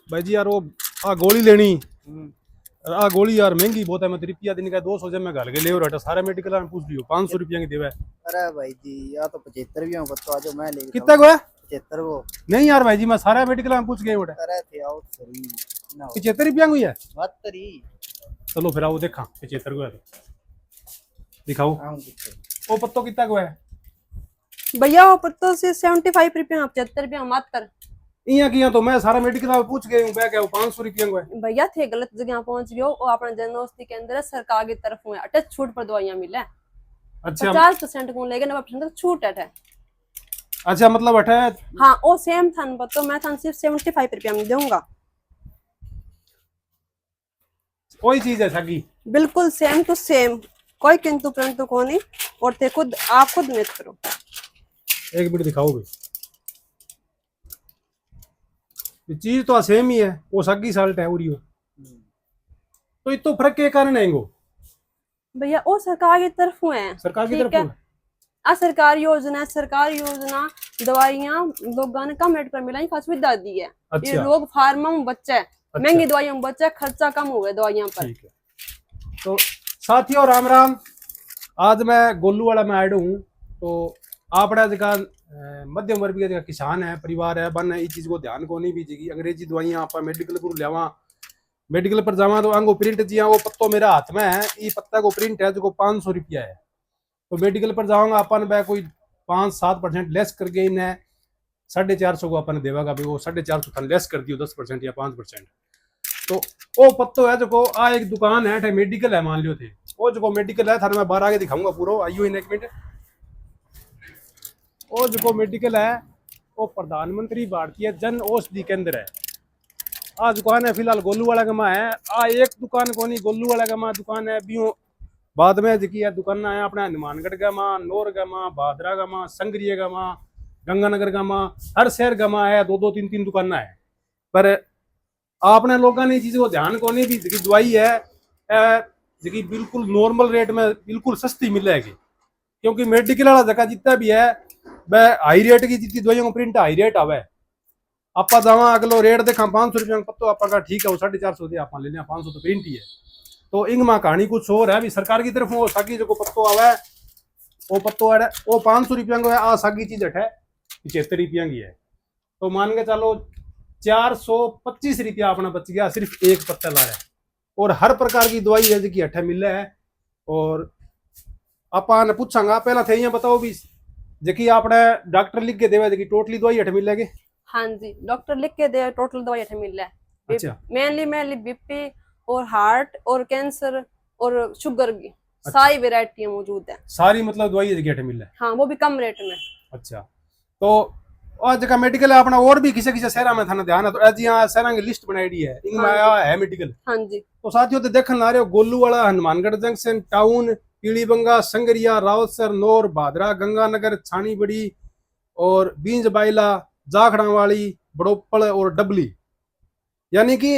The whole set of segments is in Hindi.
भाई जी यार वो आ गोली लेनी। आ गोली यार महंगी बहुत है। मैं रुपया दिन का 200 जब मैं घर के ले रहा सारे मेडिकल में पूछ लियो 500 रुपया की देवे। अरे भाई जी या तो 75 भी हो बतो आज मैं लेके कितना को है? 75 वो। नहीं यार भाई जी मैं सारे मेडिकल में पूछ गए। अरे थे आओ सही ना 75 रुपया को ही है। 72 चलो फिर आओ देखा 75 को है तो दिखाओ। आऊं कितने वो पत्तो कितना को है? भैया वो पत्तों से 75 रुपया 75 रुपया मात्र। इया किया तो मैं सारा मेडिकल में पूछ गई हूँ मैं क्या 500 रुपया को है। भैया थे गलत जगह पहुंच गयो और अपना जन औषधि के अंदर सरकार की तरफ में अटैच छूट पर दवाइयां मिले। अच्छा 50% को लेके 90% तक छूट है। अच्छा मतलब अठे हाँ वो सेम था पत्तो मैं था सिर्फ 75 रुपया में दूंगा। कोई चीज है सगी बिल्कुल सेम टू सेम कोई किंतु परंतु को नहीं। और ते खुद आप खुद मेहनत करो। एक मिनट दिखाओ भाई। ये चीज तो सेम ही है वो सगी साल्ट है उरी तो इतो फर्क के कारण है इनको? भैया वो सरकार की तरफ हुए हैं। सरकार की ठीक तरफ है। में? सरकारी योजना दवाइयां लोगों ने कम रेट पर मिलाई खास सुविधा दी है। अच्छा। ये लोग फार्मा में बच्चे महंगी दवाइयों में बच्चे खर्चा कम हुआ दवाइयां पर। ठीक है तो साथियों राम राम। आज मैं गोलू वाला में आया हूँ तो आपड़ा जगह मध्यम वर्गीय जगह किसान है परिवार है बन ये चीज को ध्यान को नहीं बीजेगी अंग्रेजी दवाइयां आप मेडिकल को लियावा मेडिकल पर जावा तो आंगो प्रिंट जिया वो पत्तो मेरा हाथ में है ये पत्ता को प्रिंट है जो 500 रुपया है। तो मेडिकल पर जाऊंगा अपन वह कोई 5-7% लेस करके इन्हें 450 को अपन देवागा भाई वो 450 लेस कर दियो 10% या 5%। तो वो पत्तो है जो आ एक दुकान है मेडिकल है मान लियो थे वो जो मेडिकल है थारे मैं बाहर आगे दिखाऊंगा पूरा आइयो इन एक मिनट। वो जो मेडिकल है वो प्रधानमंत्री भारतीय जन औषधि केंद्र है। आ दुकान है फिलहाल गोलू वाला गमा है आ एक दुकान को नहीं गोलू वाला गमा दुकान है बियो बाद में जी है दुकान है अपना हनुमानगढ़ गमा नौर गमा भादरा गमा संग्रिय गमा गंगानगर गमा हर शहर गमा है 2-2 3-3 दुकाना है। पर आपने लोगों ने चीज को ध्यान को नहीं भी जी दवाई है जी बिल्कुल नॉर्मल रेट में बिल्कुल सस्ती मिलेगी क्योंकि मेडिकल वाला जगह जितना भी है वह हाई रेट की जितनी दवाइयों को प्रिंट हाई रेट आवे आप जावा अगलो रेट देखा 500 रुपया पत्तो आप ठीक है वो 450 दे आप ले लिया 500 तो प्रिंट ही है। तो इंग माँ कहानी कुछ और है भी सरकार की तरफ वो सागी जो पत्तो आवे वो पत्तो है वो 500 रुपया को है आ सागी चीज अठे 75 रुपया की है। तो मान के चलो 425 रुपया अपना बच गया सिर्फ एक पत्ता ला रहा है और हर प्रकार की दवाई है जी अठे मिले है। और अपन पूछांगा पहला थे ये बताओ भी जी आपने डॉक्टर लिख के देवे जी टोटली दवाई अठे मिलेगी? हाँ जी डॉक्टर लिख के दे टोटल दवाई अठे मिल रहा है। अच्छा। मेनली बीपी और हार्ट और कैंसर और शुगर की सारी वेरायटियां मौजूद है। सारी मतलब दवाई है जी अठे मिल रहा है? हाँ वो भी कम रेट में। अच्छा तो आज जगह मेडिकल है अपना और भी किसी किसी शहर में थाना ध्यान है तो आज यहाँ शहर की लिस्ट बनाई है इनमें आया है मेडिकल। हाँ जी तो साथियों तो देखने आ रहे हो गोलू वाला हनुमानगढ़ जंक्शन टाउन पीलीबंगा संगरिया रावतसर नौर भादरा गंगानगर छानी बड़ी और बींज बाइला जाखड़ा वाली बड़ोपल और डबली यानी कि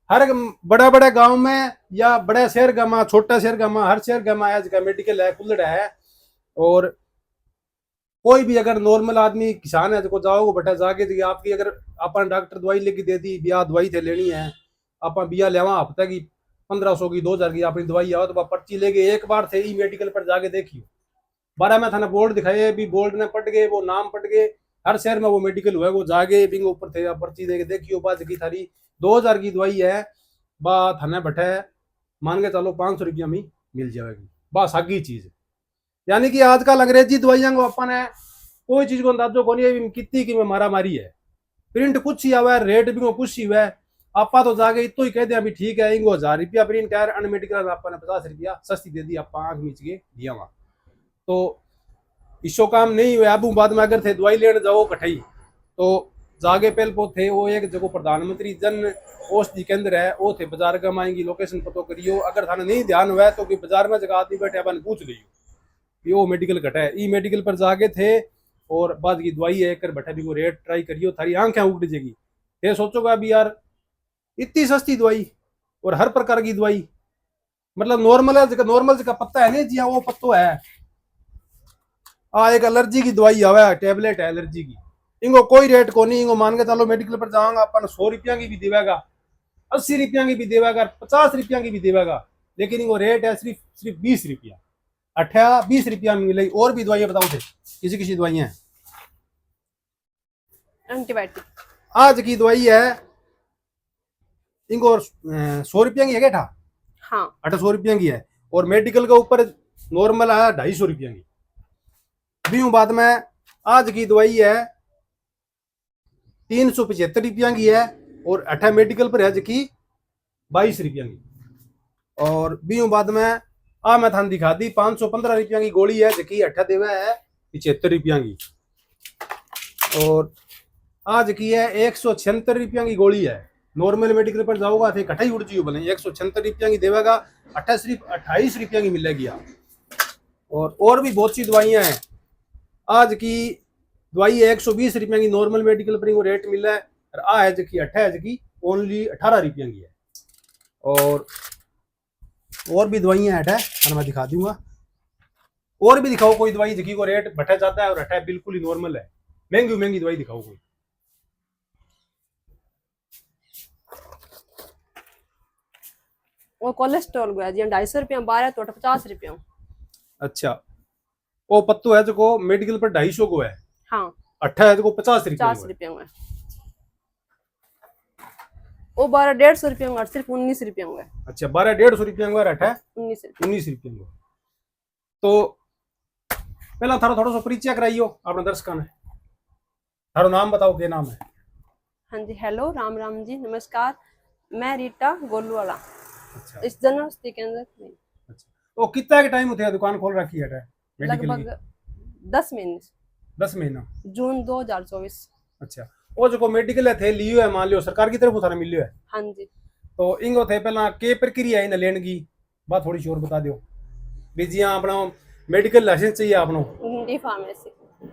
हर बड़े बड़े गांव में या बड़े शहर गामा छोटा शहर गामा हर शहर गामा है जगह मेडिकल है खुलड़ा है। और कोई भी अगर नॉर्मल आदमी किसान है तो जाओ बेटा जाके आपकी अगर अपन डॉक्टर दवाई लेके दे दी बिया दवाई थे लेनी है आप बिया लेवा हफ्ते की 1500 की 2000 की अपनी दवाई आओ तो पर्ची लेके एक बार थे ई मेडिकल पर जाके देखियो 12 में थाना बोर्ड दिखाए भी बोर्ड ने पट गए वो नाम पट गए हर शहर में वो मेडिकल हुआ वो जागे बिंग ऊपर थे पर्ची देके देखियो बात की थारी 2000 की दवाई है बा थाने बैठे मान के चलो 500 रुपया में मिल जाएगी बस आगी चीज। यानी कि आजकल अंग्रेजी दवाइयां को अपन है कोई चीज को अंदाजो को नहीं कितनी की मारा मारी है प्रिंट कुछ ही आवा है रेट भी कुछ ही हुआ है आपा तो जाके इतो ही कह दिया भी ठीक है इंगो 1000 रुपया प्रिंट है अनमेडिकल आपने 50 रुपया सस्ती दे दी आप आंख मीच के दिया वहां। तो इसो काम नहीं हुआ अब बाद में अगर थे दवाई लेने जाओ कठई तो जागे पहल पो थे वो एक जगह प्रधानमंत्री जन औषधि केंद्र है वो थे बाजार का माएंगी लोकेशन पतो करियो अगर थाने नहीं ध्यान हुआ तो बाजार में जगह आदमी बैठे अपन पूछ लियो कि वो मेडिकल घटा है ई मेडिकल पर जाके थे और बाद की दवाई है कर बैठा भी वो रेट ट्राई करियो थारी आंखें उगड़ जाएगी। ये सोचोगा भी यार इतनी सस्ती दवाई और हर प्रकार की दवाई मतलब नॉर्मल जगह पत्ता है नहीं जी हाँ वो पत्तो है। एक एलर्जी की दवाई आवा है टैबलेट है एलर्जी की इनको कोई रेट को नहीं, इनको मान के चलो मेडिकल पर जाऊंगा अपन 100 रुपया की भी देवेगा, 80 रुपया की भी देवेगा, 50 रुपया की भी देवेगा, लेकिन इनको रेट है सिर्फ सिर्फ 20 रुपया, 18-20 रुपया में मिलेगी। और भी दवाइयां बताओ थे, किसी किसी दवाइयां हैं। एंटीबायोटिक आज की दवाई है इनको 100 रुपया की है क्या? हाँ 800 रुपया की है, और मेडिकल के ऊपर नॉर्मल है 250 रुपया की। भी बाद में आज की दवाई है 375 रुपया की है, और 8 मेडिकल पर है जबकि 22 रुपया की। और भी बाद में मैं थान दिखा दी 515 रुपया की गोली है जबकि 8 देवा है 75 रुपया की। और आज की है 176 रुपया की गोली है, नॉर्मल मेडिकल पर जाओगा थे कटाई उड़ जी बोले 176 रुपया की देवेगा, 28 रुपया की मिलेगी आप। और भी बहुत सी दवाइयां हैं। आज की दवाई है 120 रुपया की, नॉर्मल मेडिकल पर इनको रेट मिल रहा है, और आ है जबकि 8 है जबकि ओनली 18 रुपया की है। और भी दवाइयां है और मैं दिखा दूंगा। और भी दिखाओ कोई दवाई जबकि को रेट बढ़ा जाता है और 8 बिल्कुल ही नॉर्मल है। महंगी महंगी दवाई दिखाओ कोई। वो कोलेस्ट्रॉल गया जी 250 रुपया 12 तो 50 रुपया। अच्छा वो पत्तो है जो मेडिकल पर 250 को है, हाँ 8 है जो 50 रुपया 50 रुपया में। वो 12 150 रुपया में सिर्फ 19 रुपया में। अच्छा 12 150 रुपया में 8 19 रुपया में। तो पहला थारो थोड़ा सा परिचय कराइयो अपने दर्शकों ने। थारो नाम बताओ, क्या नाम है? हाँ जी हेलो राम राम जी नमस्कार, मैं रीटा गोलूवाला। अच्छा इस जन औषधि केंद्र में। अच्छा वो कितना के टाइम होते दुकान खोल रखी है मेडिकल लगभग की? 10 महीने 10 महीना। जून 2024। अच्छा वो जो मेडिकल है थे लियो है, मान लियो सरकार की तरफ उठाना मिलियो है, हाँ जी तो इंगो थे पहला के प्रक्रिया है लेने की बात थोड़ी सी और बता दियो। बीजिया अपना मेडिकल लाइसेंस चाहिए आपनो, डी फार्मेसी।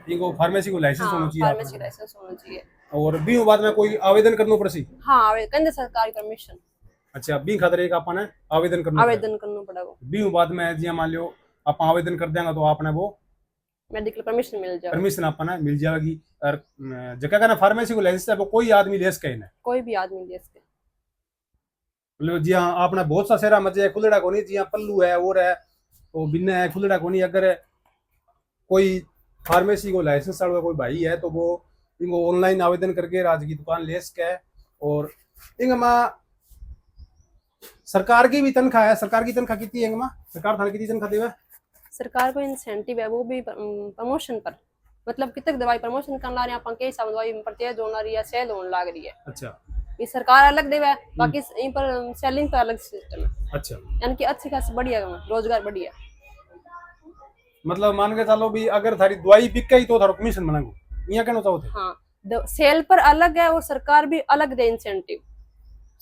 इनको फार्मेसी को लाइसेंस होना हाँ चाहिए फार्मेसी आपनो। लाइसेंस होना चाहिए। और भी बाद में कोई आवेदन करना पड़सी? हाँ केंद्र सरकार परमिशन। अच्छा बी खातर एक आपने आवेदन करना आवेदन करना पड़ेगा। बी बाद में जी मान लियो आप आवेदन कर देंगे तो आपने वो मेडिकल परमिशन मिल जाएगा। परमिशन आपने मिल जाएगी। और जगह का ना फार्मेसी को लाइसेंस है वो कोई आदमी ले सके ना, कोई भी आदमी ले सके। मतलब जी हाँ आपने बहुत सा सेरा मजे खुलड़ा को नहीं, जी हाँ पल्लू है और है तो बिन्ने है खुलड़ा को नहीं। अगर कोई फार्मेसी को लाइसेंस वाला कोई भाई है तो वो इनको ऑनलाइन आवेदन करके राज की दुकान ले सके है। और इंगमा सरकार की भी तनख्वाह है। सरकार की तनख्वाह कितनी है इंगमा? सरकार थाने कितनी तनख्वाह देवे? सरकार को इंसेंटिव है वो भी प्रमोशन पर, मतलब कितने दवाई प्रमोशन कर ला रहे हैं अपन के हिसाब दवाई परचेज होना रही है, सेल होने लग रही है। अच्छा ये सरकार अलग देवे, बाकी इन पर सेलिंग पर अलग सिस्टम है। अच्छा यानी कि अच्छी खासी बढ़िया रोजगार बढ़िया। मतलब मान के चलो भी अगर थारी दवाई बिक गई तो थारो कमीशन मांगो, यहाँ कहना चाहो थे? हाँ सेल पर अलग है और सरकार भी अलग दे इंसेंटिव।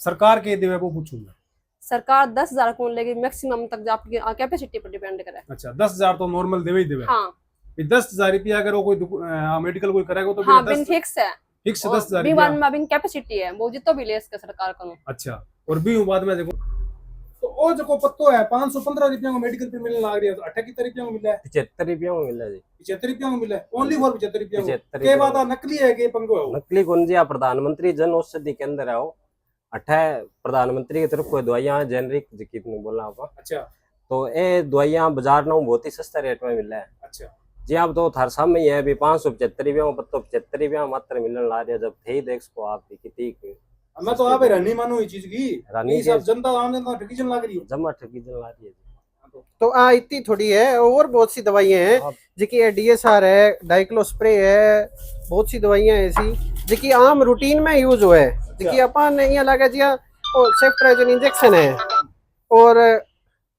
सरकार के देवे वो पूछूंगा। सरकार 10,000 को लेगी मैक्सिमम तक आपकी कैपेसिटी पर डिपेंड करे। अच्छा 10,000 तो नॉर्मल देवे ही देवे। हाँ 10,000 रुपया अगर वो कोई मेडिकल कोई करेगा तो हाँ बिन फिक्स है, फिक्स 10,000 B1 में बिन कैपेसिटी है वो जितो भी ले सके सरकार को। अच्छा और भी बाद में देखो तो ओ जो पत्तो है 515 रुपया को मेडिकल पे मिलने लग रही है, तो 8 कितने रुपया को मिला है? 75 रुपया में मिला जी। 75 रुपया को मिला है, ओनली फॉर 75 रुपया को। 75 के बाद नकली है के पंगो है वो? नकली कौन जी? प्रधानमंत्री जन औषधि केंद्र है वो, 8 प्रधानमंत्री की तरफ कोई दवाइयां जेनरिक जितनी बोलना आप। अच्छा तो ये दवाइयां बाजार में बहुत ही सस्ता रेट में मिला है। अच्छा जी आप तो थार सामने ही है भी 575 रुपया में पत्तो 75 रुपया मात्र मिलने ला रही है। जब थे ही देख सको आप कितनी मैं तो आप रहनी मानो ये चीज की रानी सब जनता आम जनता ठगी चल लग रही है। जमा ठगी चल ला रही है। तो इतनी थोड़ी है, और बहुत सी दवाइयां हैं जिकी DSR है, डाइक्लो स्प्रे है, बहुत सी दवाइयां ऐसी जिकी आम रूटीन में यूज हुआ है, जिकी अपन यहाँ लगा जी सेफ्ट्राइजन इंजेक्शन है, और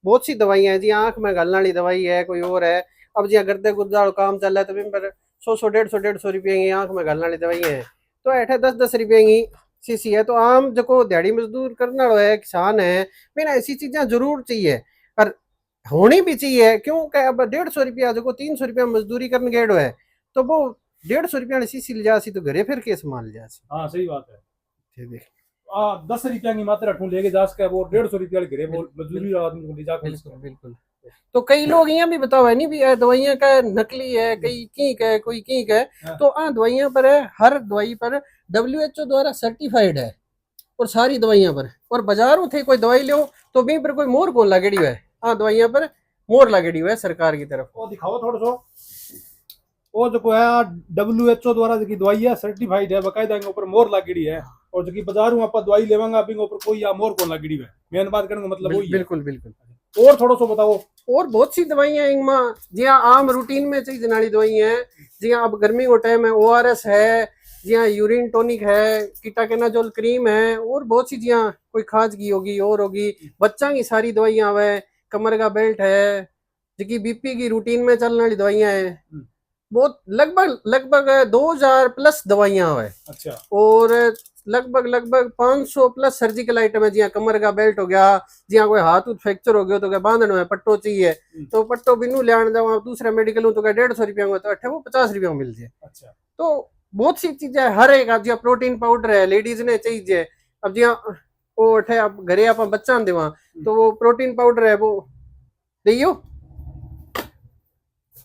बहुत सी दवाइयां हैं जी। आंख में घालने वाली दवाई है, कोई और है। अब जी गर्दे गुर्दा काम चल रहा है तो इन पर 100 150 रुपये की आंख में घालने वाली दवाइयां हैं, तो 8-10 रुपये की सीसी है। तो आम जो दिहाड़ी मजदूर करने वाला है, किसान है, बिना ऐसी चीजें जरूर चाहिए और होनी भी चाहिए। क्योंकि अब 150 रुपया जो 300 रुपया मजदूरी करने गेड़ो है, तो वो 150 रुपया सीसी ले जासी तो घरे फिर के संभाल जासी। हाँ सही बात है। देख 10 रुपया की मात्रा अठू लेके जा सके वो 150 रुपया घरे मजदूरी आदमी को ले जाकर। बिल्कुल बिल्कुल तो कई लोग यहाँ भी बताओ है नहीं भी दवाइयाँ का नकली है, कई कीक है, कोई कीक है। हाँ। तो दवाइयाँ पर है, हर दवाई पर WHO द्वारा सर्टिफाइड है और सारी दवाइयाँ पर। और बाजारों थे कोई दवाई लो तो भी पर कोई मोर कौन लागेड़ी है, दवाइयाँ पर मोर लागेड़ी है सरकार की तरफ। वो दिखाओ थोड़ा सो, वो जो है WHO द्वारा जो दवाई है सर्टिफाइड है, बकायदा इनके ऊपर मोर लागेड़ी है। और जो बाजारों आप दवाई लेवांगा बिंग ऊपर कोई या मोर कौन लागेड़ी है। मेन बात करने का मतलब वही है। बिल्कुल बिल्कुल। और थोड़ा सो बताओ। और बहुत सी दवाइयां इनमें जिया आम रूटीन में चीज नाली दवाई है, जिया अब गर्मी को टाइम है ORS है, जिया यूरिन टॉनिक है, कीटाकेनाजोल क्रीम है, और बहुत सी जिया कोई खाज की होगी और होगी। बच्चा की सारी दवाइयां आवे, कमर का बेल्ट है, जिकी BP की रूटीन में चलने वाली दवाइयां है। बहुत लगभग 2000 प्लस दवाइयां है। अच्छा। और लगभग 500 प्लस सर्जिकल आइटम है, जिया कमर का बेल्ट हो गया, जिया कोई हाथ फ्रैक्चर हो गया तो क्या बांधना है पट्टो चाहिए तो पट्टो बिनू लियान जाओ दूसरा मेडिकल तो क्या 150 रुपया में, तो अठे वो 50 रुपया में मिल जाए। अच्छा। तो बहुत सी चीजें हर एक जिया प्रोटीन पाउडर है लेडीज ने चाहिए। अब जिया वो अठे आप घरे आप बच्चा देवा तो वो प्रोटीन पाउडर है वो दियो।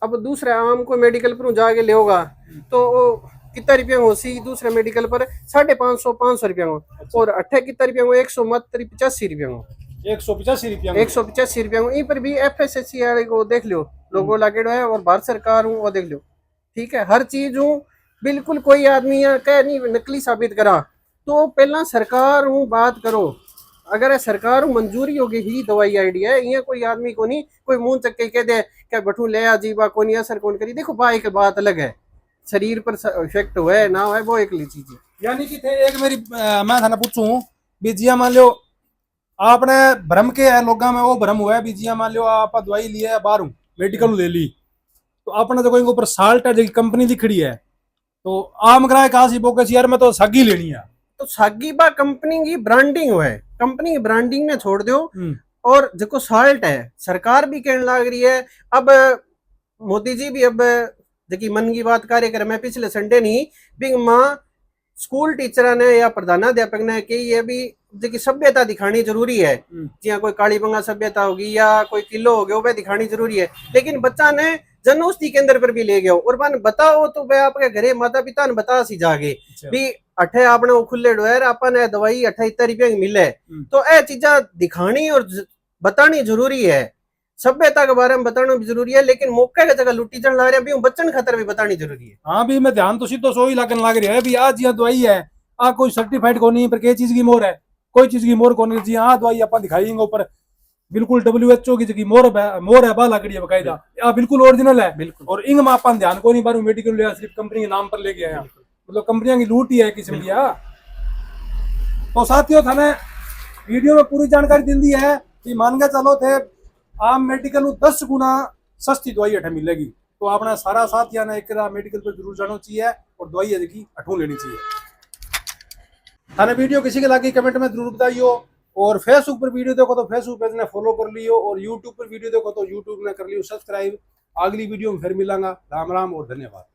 अब दूसरा आम को मेडिकल पर जाके ले होगा तो वो कितना रुपया हो सी, दूसरे मेडिकल पर 550 रुपया हो। अच्छा। और अठे कितना रुपया हो 185 रुपया हो, 185 रुपया 185 रुपया हो। इन पर भी FSSAI वाले को देख लो, लोगो लागेड़ो है, और भारत सरकार हूँ वो देख लो। ठीक है, हर चीज हूँ बिल्कुल। कोई आदमी यहाँ कह नहीं नकली साबित करा तो पहला सरकार हूँ बात करो। अगर सरकार मंजूरी होगी ही दवाई आइडिया है, यहाँ कोई आदमी को नहीं कोई मुंह चक के कह दे क्या बठू ले अजीबा को नहीं असर कौन करी। देखो बाई की बात अलग है, शरीर पर इफेक्ट हुआ है ना हुआ है वो एक चीज है। यानी कि थे एक मेरी मैं थाना पूछूं भी जिया मान लो आपने भ्रम के लोगों में वो भ्रम हुआ है भी जिया मान लो आप दवाई लिए बाहरों मेडिकल ले ली तो आपने तो कोई ऊपर साल्ट है जो कंपनी लिखड़ी है तो आम ग्राहक कहा सी बोके यार मैं तो सागी लेनी है तो सागी बा कंपनी की ब्रांडिंग हुआ है, कंपनी की ब्रांडिंग ने छोड़ दो। और जो साल्ट है सरकार भी कहने लग रही है। अब मोदी जी भी अब जबकि मन की बात कार्यक्रम है पिछले संडे नहीं बिंग माँ स्कूल टीचर ने या प्रधानाध्यापक ने कही है भी जबकि सभ्यता दिखानी जरूरी है। जिया कोई काली बंगा सभ्यता होगी या कोई किलो हो गया वो दिखानी जरूरी है। लेकिन बच्चा ने जन औषधि केंद्र पर भी ले गया और मन बताओ तो वे आपके घरे माता पिता ने बता सी जागे भी अठे आपने वो खुले डोर आपने दवाई 78 रुपया की मिले। तो ए चीजा दिखानी और बतानी जरूरी है, सभ्यता के बारे में बताना भी जरूरी है। लेकिन मौके की जगह लुटी जन ला रहे भी बच्चन खातर भी बतानी जरूरी है। हाँ भी मैं ध्यान तो सीधो सो ही लगन लग रहा है भी आज यह दवाई है आ कोई सर्टिफाइड को नहीं पर किस चीज की मोर है कोई चीज की मोर को नहीं जी हाँ दवाई आप दिखाएंगे ऊपर बिल्कुल WHO की जगह मोर है बा लकड़ी है बकायदा या बिल्कुल ओरिजिनल है बिल्कुल। और इंग में अपन ध्यान को नहीं बारू मेडिकल लिया सिर्फ कंपनी के नाम पर ले गया मतलब कंपनियां की लूट ही है किस्म की। तो साथियों थाने वीडियो में पूरी जानकारी दी दी है कि मान के चलो थे आम मेडिकल 10 गुना सस्ती दवाई अठे मिलेगी तो अपना सारा साथिया ने एक मेडिकल पर जरूर जाना चाहिए और दवाई है की अठू लेनी चाहिए। थाने वीडियो किसी के लागे कमेंट में जरूर बताइयो और फेसबुक पर वीडियो देखो तो फेसबुक पेज ने फॉलो कर लियो और यूट्यूब पर वीडियो देखो तो यूट्यूब ने कर लियो सब्सक्राइब। अगली वीडियो में फिर मिलांगा। राम राम और धन्यवाद।